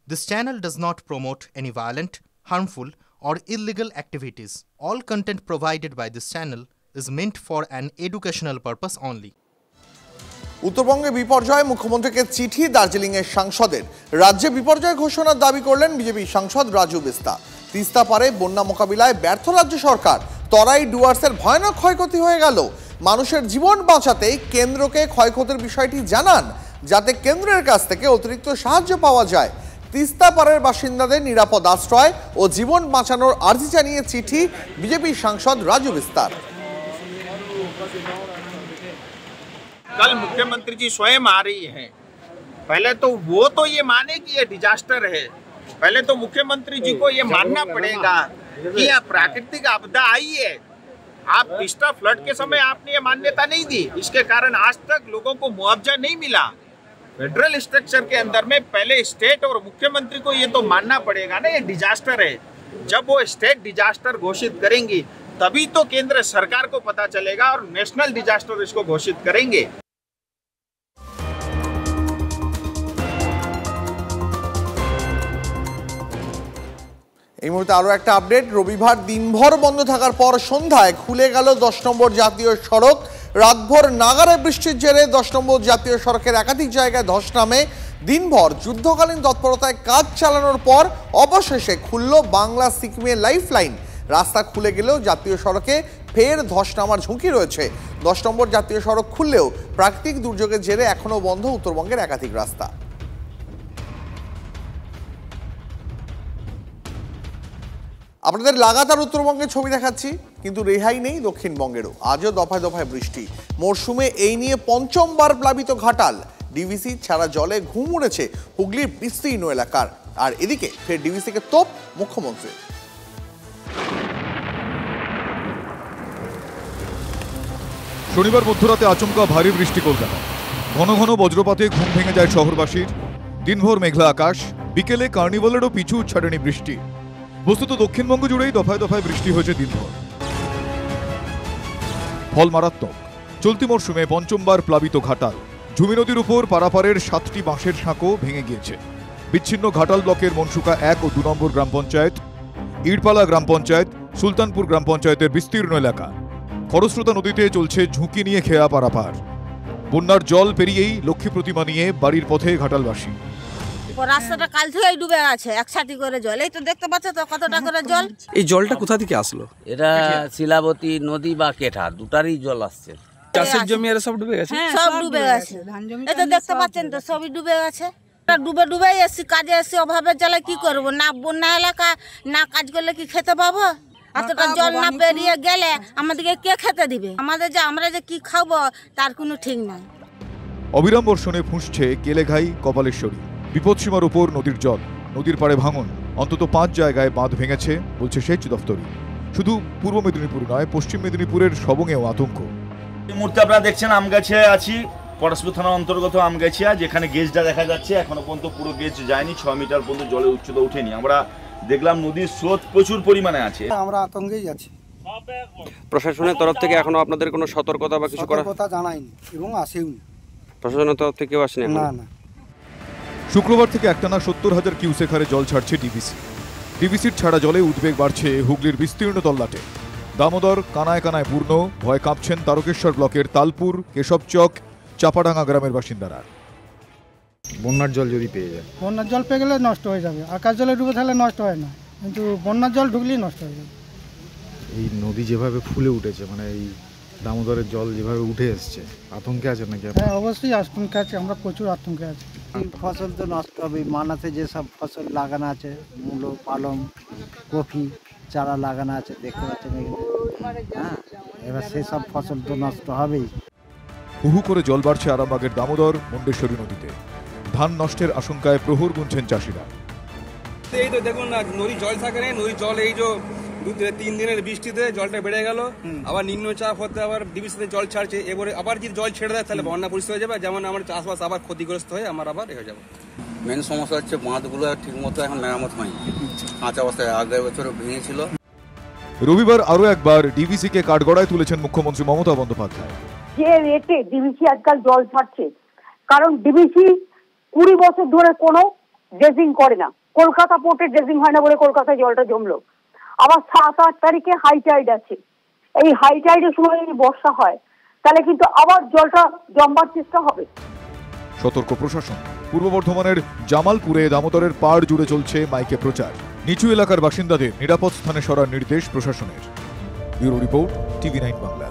This channel does not promote any violent, harmful, or illegal activities. All content provided by this channel is meant for an educational purpose only. উত্তরবঙ্গে বিপর্যয়, মুখ্যমন্ত্রীকে চিঠি দার্জিলিংয়ের সাংসদের। রাজ্যে বিপর্যয় ঘোষণার দাবি করলেন বিজেপি সাংসদ রাজু বিস্তা। তিস্তা পারে বন্যা মোকাবিলায় ব্যর্থ রাজ্য সরকার। তরাই ডুয়ার্সের ভয়ানক ক্ষয়ক্ষতি হয়ে গেল। মানুষের জীবন বাঁচাতে কেন্দ্রকে ক্ষয়ক্ষতির বিষয়টি জানান, যাতে কেন্দ্রের কাছ থেকে অতিরিক্ত সাহায্য পাওয়া যায়। তিস্তা পারের বাসিন্দাদের নিরাপদ আশ্রয় ও জীবন বাঁচানোর আর্জি জানিয়ে চিঠি বিজেপি সাংসদ রাজু বিস্তার। कल मुख्यमंत्री जी स्वयं आ रही हैं। पहले तो वो तो ये माने कि ये डिजास्टर है। पहले तो मुख्यमंत्री जी को ये मानना पड़ेगा कि यह प्राकृतिक आपदा आई है। आप तिस्ता फ्लड के समय आपने ये मान्यता नहीं दी, इसके कारण आज तक लोगों को मुआवजा नहीं मिला। फेडरल स्ट्रक्चर के अंदर में पहले स्टेट और मुख्यमंत्री को ये तो मानना पड़ेगा ना, ये डिजास्टर है। जब वो स्टेट डिजास्टर घोषित करेंगी तभी तो केंद्र सरकार को पता चलेगा और नेशनल डिजास्टर इसको घोषित करेंगे। এই মুহূর্তে আরও একটা আপডেট। রবিবার দিনভর বন্ধ থাকার পর সন্ধ্যায় খুলে গেল 10 নম্বর জাতীয় সড়ক। রাতভর নাগারে বৃষ্টির জেরে 10 নম্বর জাতীয় সড়কের একাধিক জায়গায় ধস নামে। দিনভর যুদ্ধকালীন তৎপরতায় কাজ চালানোর পর অবশেষে খুলল বাংলা সিকিমের লাইফ লাইন। রাস্তা খুলে গেলেও জাতীয় সড়কে ফের ধস নামার ঝুঁকি রয়েছে। 10 নম্বর জাতীয় সড়ক খুললেও প্রাকৃতিক দুর্যোগের জেরে এখনও বন্ধ উত্তরবঙ্গের একাধিক রাস্তা। আপনাদের লাগাতার উত্তরবঙ্গের ছবি দেখাচ্ছি, কিন্তু রেহাই নেই দক্ষিণবঙ্গেরও। আজও দফায় দফায় বৃষ্টি। মরশুমে এই নিয়ে পঞ্চমবার প্লাবিত ঘাটাল। ডিভিসি ছাড়া জলে ঘুম উড়েছে হুগলির বিস্তীর্ণ এলাকার। আর এদিকে ফের ডিভিসিকে তোপ মুখ্যমন্ত্রী। শনিবার মধ্যরাতে আচমকা ভারী বৃষ্টি কলকাতা। ঘন ঘন বজ্রপাতে ঘুম ভেঙে যায় শহরবাসীর। দিনভর মেঘলা আকাশ, বিকেলে কার্নিভালেরও পিছু ছাড়েনি বৃষ্টি। বস্তুত দক্ষিণবঙ্গ জুড়েই দফায় দফায় বৃষ্টি হয়েছে দিনভর। ফল মারাত্মক। চলতি মরশুমে পঞ্চমবার প্লাবিত ঘাটাল। ঝুমি নদীর উপর পারাপারের 7টি বাঁশের সাঁকো ভেঙে গিয়েছে। বিচ্ছিন্ন ঘাটাল ব্লকের মনসুকা 1 ও 2 নম্বর গ্রাম পঞ্চায়েত, ইড়পালা গ্রাম পঞ্চায়েত, সুলতানপুর গ্রাম পঞ্চায়েতের বিস্তীর্ণ এলাকা। খরস্রোতা নদীতে চলছে ঝুঁকি নিয়ে খেয়া পারাপার। বন্যার জল পেরিয়েই লক্ষ্মী প্রতিমা নিয়ে বাড়ির পথে ঘাটালবাসী। রাস্তাটা কাল থেকেই ডুবে আছে, একসাথে করে জল। এই তো দেখতে পাচ্ছ তো কতটা করে জল। এই জলটা কোথা থেকে আসলো? এটা শিলাবতী নদী বা কেঠা দুটারই জল আসছে। চাষের জমি আর সব ডুবে গেছে, সব ডুবে গেছে। এই তো দেখতে পাচ্ছেন তো সবই ডুবে গেছে। ডুবে ডুবে এসছি, কাজে এসছি, অভাবের জ্বালায় কি করবো? না বন্যা এলাকা, না কাজ করলে কি খেতে পাবো? এতটা জল না পেরিয়ে গেলে আমাদেরকে কে খেতে দিবে? আমরা যে কি খাবো তার কোনো ঠিক নাই। অবিরাম বর্ষণে ফুঁসছে কেলেঘাই, কপালেশ্বরী। বিপদসীমার উপর নদীর জল, নদীর পাড়ে ভাঙন। অন্তত 5 জায়গায় বাঁধ ভেঙেছে বলছে সেচ দফতরি। শুধু পূর্ব মেদিনীপুর নয়, পশ্চিম মেদিনীপুরের সবংয়েও আতঙ্ক। এই মুহূর্তে আপনারা দেখছেন আমগাছিয়া আছি, পরশপুর থানার অন্তর্গত আমগাছিয়া, যেখানে গেজটা দেখা যাচ্ছে। এখনো পর্যন্ত পুরো গেজ যায়নি, 6 মিটার পর্যন্ত জলের উচ্চতা উঠেনি। আমরা দেখলাম নদীর স্রোত প্রচুর পরিমাণে আছে। আমরা আতঙ্কেই আছি। প্রশাসনের তরফ থেকে এখনো আপনাদের কোনো সতর্কতা বা কিছু করার কথা জানায়নি এবং আসেওনি। প্রশাসনের তরফ থেকে কেউ আসেনি? না না। শুক্রবার থেকে একটানা 70,000 কিউসেক হারে জল ছাড়ছে ডিভিসি। ডিভিসির ছাড়া জলে উদ্বেগ বাড়ছে হুগলির বিস্তীর্ণ তল্লাটে। দামোদর কানায় কানায় পূর্ণ, ভয় কাঁপছেন তারকেশ্বর ব্লকের তালপুর, কেশবচক, চাপাডাঙ্গা গ্রামের বাসিন্দারা। বন্যার জল যদি পেয়ে যায়, বন্যার জল পেয়ে গেলে নষ্ট হয়ে যাবে। আকাশ জলে ডুবে থাকলে নষ্ট হয় না, কিন্তু বন্যার জল ঢুকলেই নষ্ট হয়ে যাবে। এই নদী যেভাবে ফুলে উঠেছে, মানে এই দামোদরের জল যেভাবে উঠে এসছে, আতঙ্কে আছে নাকি? হ্যাঁ, অবশ্যই আতঙ্কে আছে, আমরা প্রচুর আতঙ্কে আছি। ফসল তো নষ্ট হবে। মানাতে যেসব ফসল লাগানো আছে, মূলো, পালং, কফি চারা লাগানো আছে, দেখতে পাচ্ছেন এখানে। হ্যাঁ, এবার সেসব ফসল তো নষ্ট হবেই। হুহু করে জল বাড়ছে আরামবাগের দামোদর, মুন্ডেশ্বরী নদীতে। ধান নষ্টের আশঙ্কায় প্রহর গুনছেন চাষিরা। এই তো দেখুন না, নদী জল থাকে না, নদী জল এই যে 2-3 দিনের বৃষ্টিতে জলটা বেড়ে গেল। আবার নিম্নচাপ হতে আবার ডিভিসিতে জল ছাড়ছে। এবারে আবার যদি জল ছেড়ে দেয় তাহলে বন্যা পরিস্থিতি হয়ে যাবে। যেমন আমার চাষবাস আবার ক্ষতিগ্রস্ত হয়ে আমার আবার হয়ে যাবে। মেন সমস্যা হচ্ছে বাঁধগুলো ঠিক মতো এখন মেরামত হয়নি, কাঁচা অবস্থায়। আগের বছর ভেঙেছিল। রবিবার আরও একবার ডিভিসিকে কাঠগড়ায় তুলেছেন মুখ্যমন্ত্রী মমতা বন্দ্যোপাধ্যায়। যে রেটে ডিভিসি আজকাল জল ছাড়ছে, কারণ ডিভিসি 20 বছর ধরে কোনো ড্রেজিং করে না। কলকাতা পোর্টে ড্রেজিং হয় না বলে কলকাতায় জলটা জমলো। আবার 7-8 তারিখে হাই টাইড আছে, এই হাই টাইডের সময় যদি বর্ষা হয় তাহলে কিন্তু আবার জলটা জমবার চেষ্টা হবে। সতর্ক প্রশাসন। পূর্ব বর্ধমানের জামালপুরে দামোদরের পাড় জুড়ে চলছে মাইকে প্রচার। নিচু এলাকার বাসিন্দাদের নিরাপদ স্থানে সরার নির্দেশ প্রশাসনের। Bureau report, TV9 Bangla.